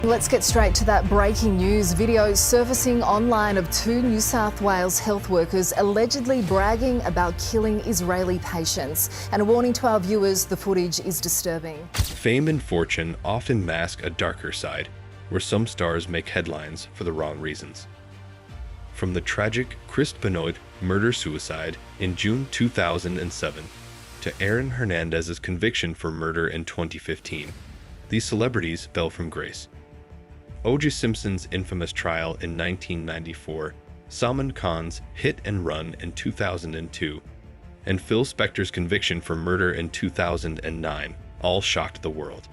Let's get straight to that breaking news. Video surfacing online of two New South Wales health workers allegedly bragging about killing Israeli patients. And a warning to our viewers, the footage is disturbing. Fame and fortune often mask a darker side, where some stars make headlines for the wrong reasons. From the tragic Chris Benoit murder-suicide in June 2007 to Aaron Hernandez's conviction for murder in 2015, these celebrities fell from grace. O.J. Simpson's infamous trial in 1994, Salman Khan's hit and run in 2002, and Phil Spector's conviction for murder in 2009 all shocked the world.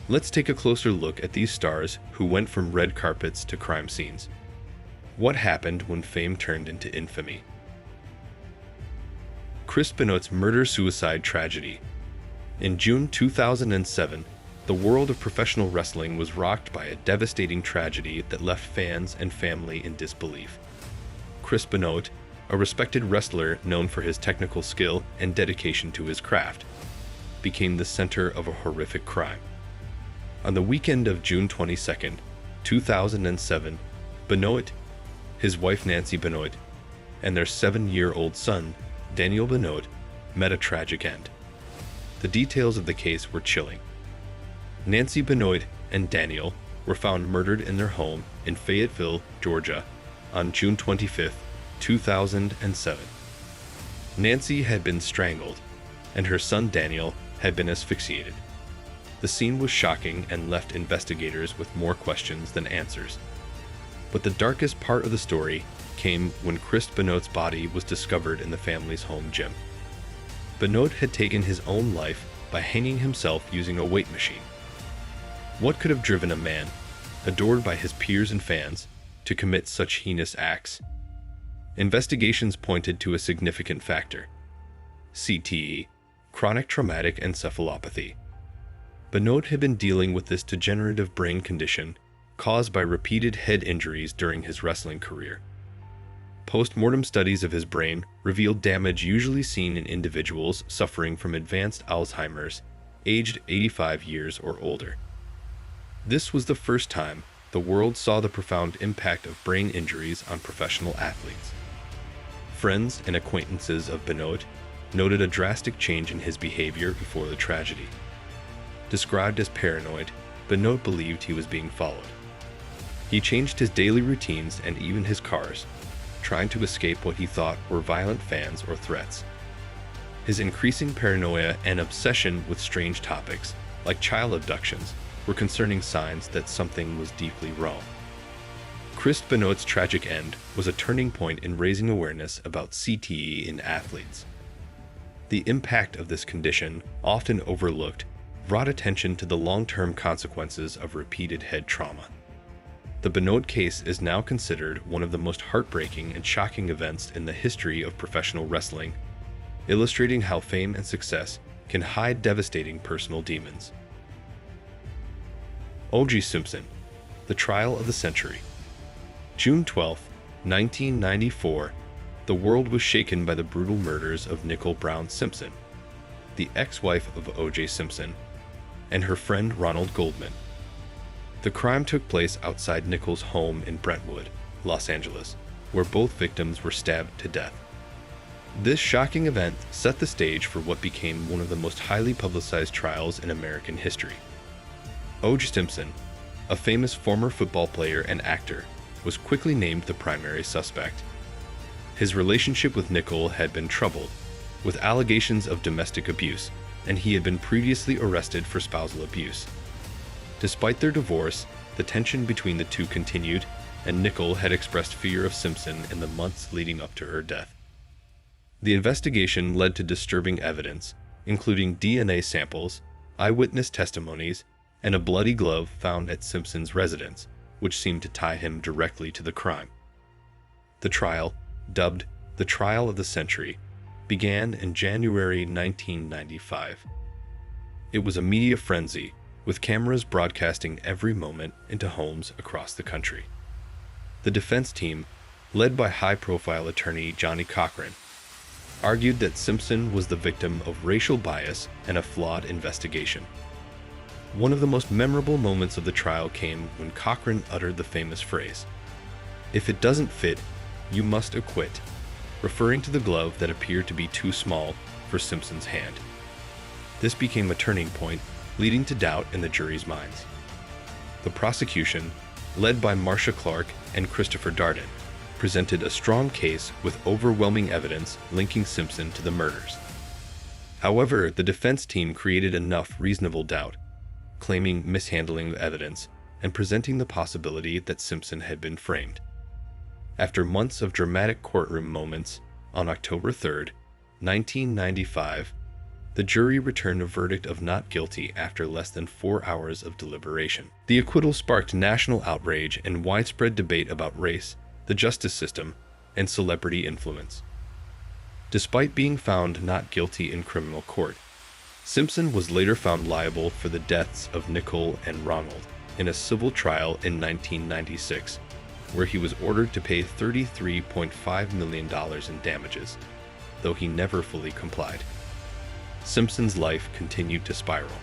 Let's take a closer look at these stars who went from red carpets to crime scenes. What happened when fame turned into infamy? Chris Benoit's murder-suicide tragedy. In June 2007, the world of professional wrestling was rocked by a devastating tragedy that left fans and family in disbelief. Chris Benoit, a respected wrestler known for his technical skill and dedication to his craft, became the center of a horrific crime. On the weekend of June 22, 2007, Benoit, his wife Nancy Benoit, and their 7-year-old son, Daniel Benoit, met a tragic end. The details of the case were chilling. Nancy Benoit and Daniel were found murdered in their home in Fayetteville, Georgia, on June 25, 2007. Nancy had been strangled, and her son Daniel had been asphyxiated. The scene was shocking and left investigators with more questions than answers. But the darkest part of the story came when Chris Benoit's body was discovered in the family's home gym. Benoit had taken his own life by hanging himself using a weight machine. What could have driven a man, adored by his peers and fans, to commit such heinous acts? Investigations pointed to a significant factor: CTE, chronic traumatic encephalopathy. Benoit had been dealing with this degenerative brain condition caused by repeated head injuries during his wrestling career. Post-mortem studies of his brain revealed damage usually seen in individuals suffering from advanced Alzheimer's, aged 85 years or older. This was the first time the world saw the profound impact of brain injuries on professional athletes. Friends and acquaintances of Benoit noted a drastic change in his behavior before the tragedy. Described as paranoid, Benoit believed he was being followed. He changed his daily routines and even his cars, trying to escape what he thought were violent fans or threats. His increasing paranoia and obsession with strange topics, like child abductions, were concerning signs that something was deeply wrong. Chris Benoit's tragic end was a turning point in raising awareness about CTE in athletes. The impact of this condition, often overlooked, brought attention to the long-term consequences of repeated head trauma. The Benoit case is now considered one of the most heartbreaking and shocking events in the history of professional wrestling, illustrating how fame and success can hide devastating personal demons. O.J. Simpson, the trial of the century. June 12, 1994, the world was shaken by the brutal murders of Nicole Brown Simpson, the ex-wife of O.J. Simpson, and her friend Ronald Goldman. The crime took place outside Nicole's home in Brentwood, Los Angeles, where both victims were stabbed to death. This shocking event set the stage for what became one of the most highly publicized trials in American history. O.J. Simpson, a famous former football player and actor, was quickly named the primary suspect. His relationship with Nicole had been troubled, with allegations of domestic abuse, and he had been previously arrested for spousal abuse. Despite their divorce, the tension between the two continued, and Nicole had expressed fear of Simpson in the months leading up to her death. The investigation led to disturbing evidence, including DNA samples, eyewitness testimonies, and a bloody glove found at Simpson's residence, which seemed to tie him directly to the crime. The trial, dubbed the Trial of the Century, began in January 1995. It was a media frenzy, with cameras broadcasting every moment into homes across the country. The defense team, led by high-profile attorney Johnny Cochran, argued that Simpson was the victim of racial bias and a flawed investigation. One of the most memorable moments of the trial came when Cochran uttered the famous phrase, "If it doesn't fit, you must acquit," referring to the glove that appeared to be too small for Simpson's hand. This became a turning point, leading to doubt in the jury's minds. The prosecution, led by Marcia Clark and Christopher Darden, presented a strong case with overwhelming evidence linking Simpson to the murders. However, the defense team created enough reasonable doubt, claiming mishandling the evidence and presenting the possibility that Simpson had been framed. After months of dramatic courtroom moments, on October 3, 1995, the jury returned a verdict of not guilty after less than 4 hours of deliberation. The acquittal sparked national outrage and widespread debate about race, the justice system, and celebrity influence. Despite being found not guilty in criminal court, Simpson was later found liable for the deaths of Nicole and Ronald in a civil trial in 1996, where he was ordered to pay $33.5 million in damages, though he never fully complied. Simpson's life continued to spiral.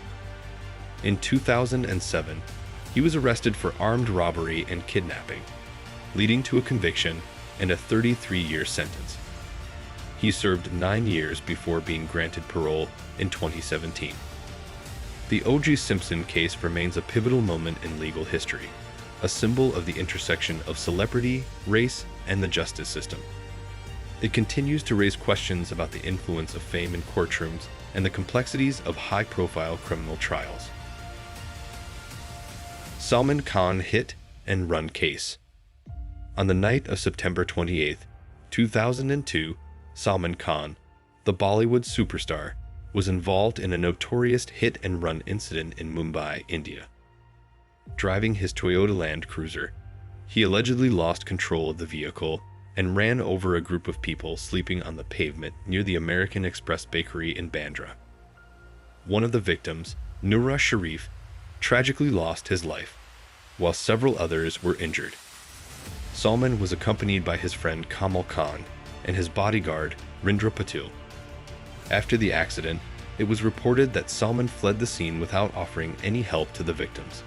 In 2007, he was arrested for armed robbery and kidnapping, leading to a conviction and a 33-year sentence. He served 9 years before being granted parole in 2017. The O.J. Simpson case remains a pivotal moment in legal history, a symbol of the intersection of celebrity, race, and the justice system. It continues to raise questions about the influence of fame in courtrooms and the complexities of high-profile criminal trials. Salman Khan hit and run case. On the night of September 28, 2002, Salman Khan, the Bollywood superstar, was involved in a notorious hit-and-run incident in Mumbai, India. Driving his Toyota Land Cruiser, he allegedly lost control of the vehicle and ran over a group of people sleeping on the pavement near the American Express bakery in Bandra. One of the victims, Noura Sharif, tragically lost his life, while several others were injured. Salman was accompanied by his friend Kamal Khan and his bodyguard, Rindra Patil. After the accident, it was reported that Salman fled the scene without offering any help to the victims.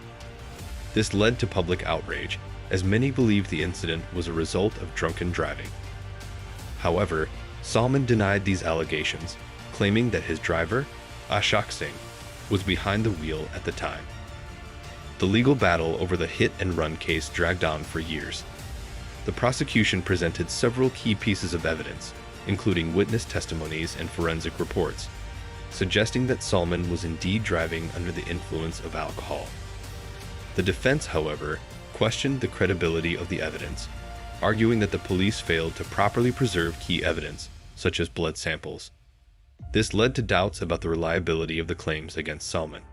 This led to public outrage, as many believed the incident was a result of drunken driving. However, Salman denied these allegations, claiming that his driver, Ashok Singh, was behind the wheel at the time. The legal battle over the hit-and-run case dragged on for years. The prosecution presented several key pieces of evidence, including witness testimonies and forensic reports, suggesting that Salman was indeed driving under the influence of alcohol. The defense, however, questioned the credibility of the evidence, arguing that the police failed to properly preserve key evidence, such as blood samples. This led to doubts about the reliability of the claims against Salman.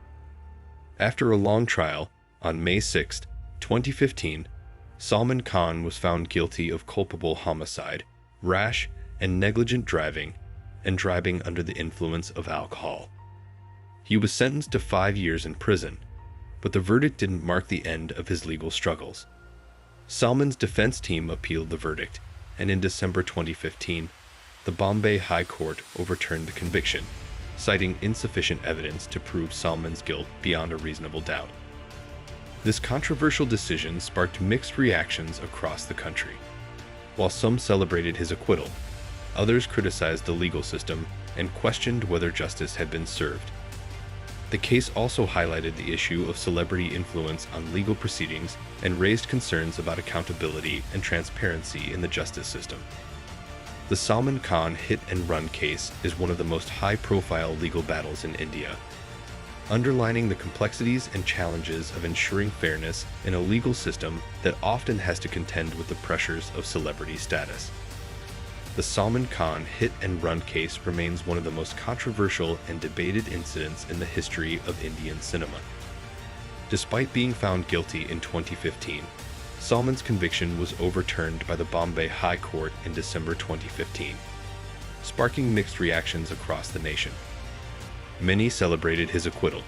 After a long trial, on May 6, 2015, Salman Khan was found guilty of culpable homicide, rash and negligent driving, and driving under the influence of alcohol. He was sentenced to 5 years in prison, but the verdict didn't mark the end of his legal struggles. Salman's defense team appealed the verdict, and in December 2015, the Bombay High Court overturned the conviction, citing insufficient evidence to prove Salman's guilt beyond a reasonable doubt. This controversial decision sparked mixed reactions across the country. While some celebrated his acquittal, others criticized the legal system and questioned whether justice had been served. The case also highlighted the issue of celebrity influence on legal proceedings and raised concerns about accountability and transparency in the justice system. The Salman Khan hit-and-run case is one of the most high-profile legal battles in India, underlining the complexities and challenges of ensuring fairness in a legal system that often has to contend with the pressures of celebrity status. The Salman Khan hit-and-run case remains one of the most controversial and debated incidents in the history of Indian cinema. Despite being found guilty in 2015, Salman's conviction was overturned by the Bombay High Court in December 2015, sparking mixed reactions across the nation. Many celebrated his acquittal,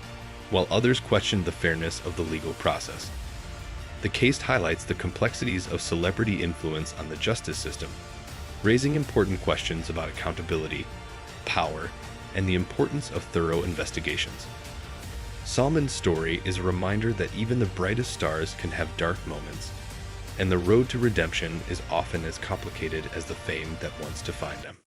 while others questioned the fairness of the legal process. The case highlights the complexities of celebrity influence on the justice system, raising important questions about accountability, power, and the importance of thorough investigations. Salman's story is a reminder that even the brightest stars can have dark moments, and the road to redemption is often as complicated as the fame that wants to find them.